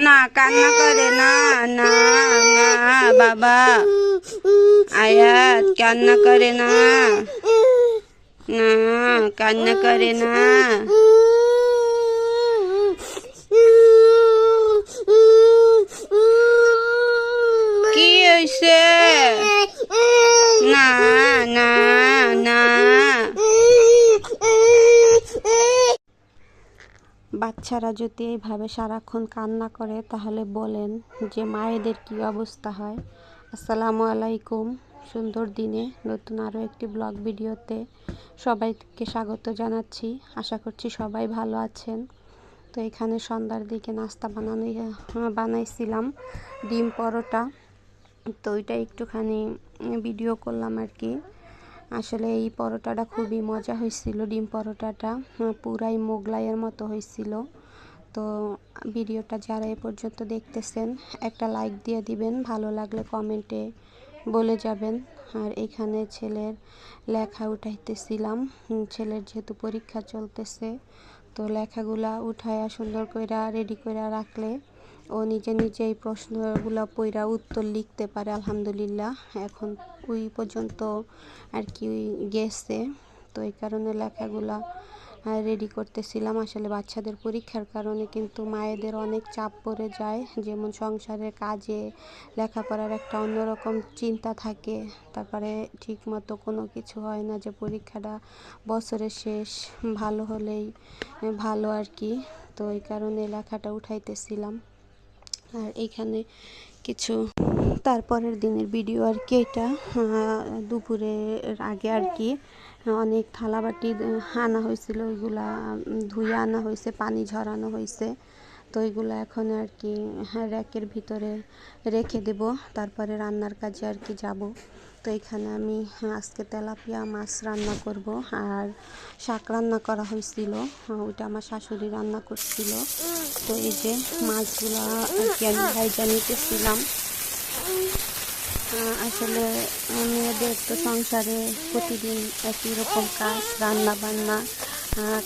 না কান্না করে না, না না বাবা, আয়াত কান্না করে না, না কান্না করে না। কি হয়েছে? না না না। বাচ্চারা যদি এইভাবে সারাক্ষণ কান্না করে তাহলে বলেন যে মায়েদের কি অবস্থা হয়। আসসালামু আলাইকুম। সুন্দর দিনে নতুন আরও একটি ব্লগ ভিডিওতে সবাইকে স্বাগত জানাচ্ছি। আশা করছি সবাই ভালো আছেন। তো এখানে সন্ধ্যার দিকে নাস্তা বানাইছিলাম ডিম পরোটা। তো ওইটা একটুখানি ভিডিও করলাম আর কি। আসলে এই পরোটাটা খুবই মজা হয়েছিল। ডিম পরোটাটা পুরাই মোগলাইয়ের মতো হয়েছিল। তো ভিডিওটা যারা এ পর্যন্ত দেখতেছেন একটা লাইক দিয়ে দিবেন, ভালো লাগলে কমেন্টে বলে যাবেন। আর এখানে ছেলের লেখা উঠাইতেছিলাম। ছেলের যেহেতু পরীক্ষা চলতেছে, তো লেখাগুলা উঠায়া সুন্দর করে রেডি করে রাখলে ও নিজে নিজেই প্রশ্নগুলো পড়া উত্তর লিখতে পারে। আলহামদুলিল্লাহ এখন ওই পর্যন্ত আর কি গেছে। তো এই কারণে লেখাগুলা রেডি করতেছিলাম। আসলে বাচ্চাদের পরীক্ষার কারণে কিন্তু মায়েদের অনেক চাপ পড়ে যায়, যেমন সংসারের কাজে, লেখাপড়ার একটা অন্যরকম চিন্তা থাকে। তারপরে ঠিক মতো কোনো কিছু হয় না, যে পরীক্ষাটা বছরের শেষ ভালো হলেই ভালো আর কি। তো এই কারণে লেখাটা উঠাইতেছিলাম। আর এইখানে কিছু তারপরের দিনের ভিডিও আর কি। এটা দুপুরের আগে আর কি অনেক থালাবাটি আনা হয়েছিল, ওইগুলা ধুয়ে আনা হয়েছে, পানি ঝরানো হয়েছে। তো ওইগুলো এখন আর কি র্যাকের ভিতরে রেখে দেব, তারপরে রান্নার কাজে আর কি যাব। তো এখানে আমি আজকে তেলাপিয়া মাছ রান্না করব, আর শাক রান্না করা হয়েছিল, ওইটা আমার শাশুড়ি রান্না করছিল। তো এই যে মাছগুলো আর কি আমি ভাইজা নিতেছিলাম। আসলে মেয়েদের তো সংসারে প্রতিদিন একই রকম কাজ, রান্না বান্না,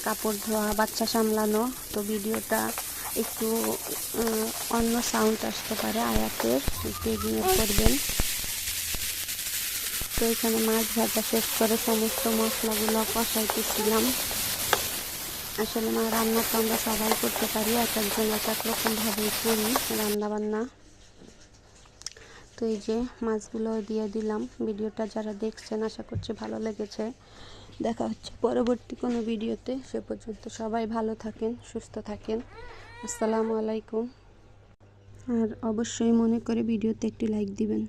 কাপড় ধোয়া, বাচ্চা সামলানো। তো ভিডিওটা একটু অন্য সাউন্ড আসতে পারে, আয়াতের একটু ইগনোর করবেন। তো এখানে মাছ ভাজা শেষ করে সমস্ত মশলাগুলো কষাইতেছিলাম। আসলে রান্না তো আমরা সবাই করতে পারি, এক একজন এক এক রকমভাবেই করি রান্নাবান্না। তো এই যে মাছগুলো দিয়ে দিলাম। ভিডিওটা যারা দেখছেন আশা করছি ভালো লেগেছে। দেখা হচ্ছে পরবর্তী কোনো ভিডিওতে। সে পর্যন্ত সবাই ভালো থাকেন, সুস্থ থাকেন। আসসালামু আলাইকুম। আর অবশ্যই মনে করে ভিডিওতে একটি লাইক দিবেন।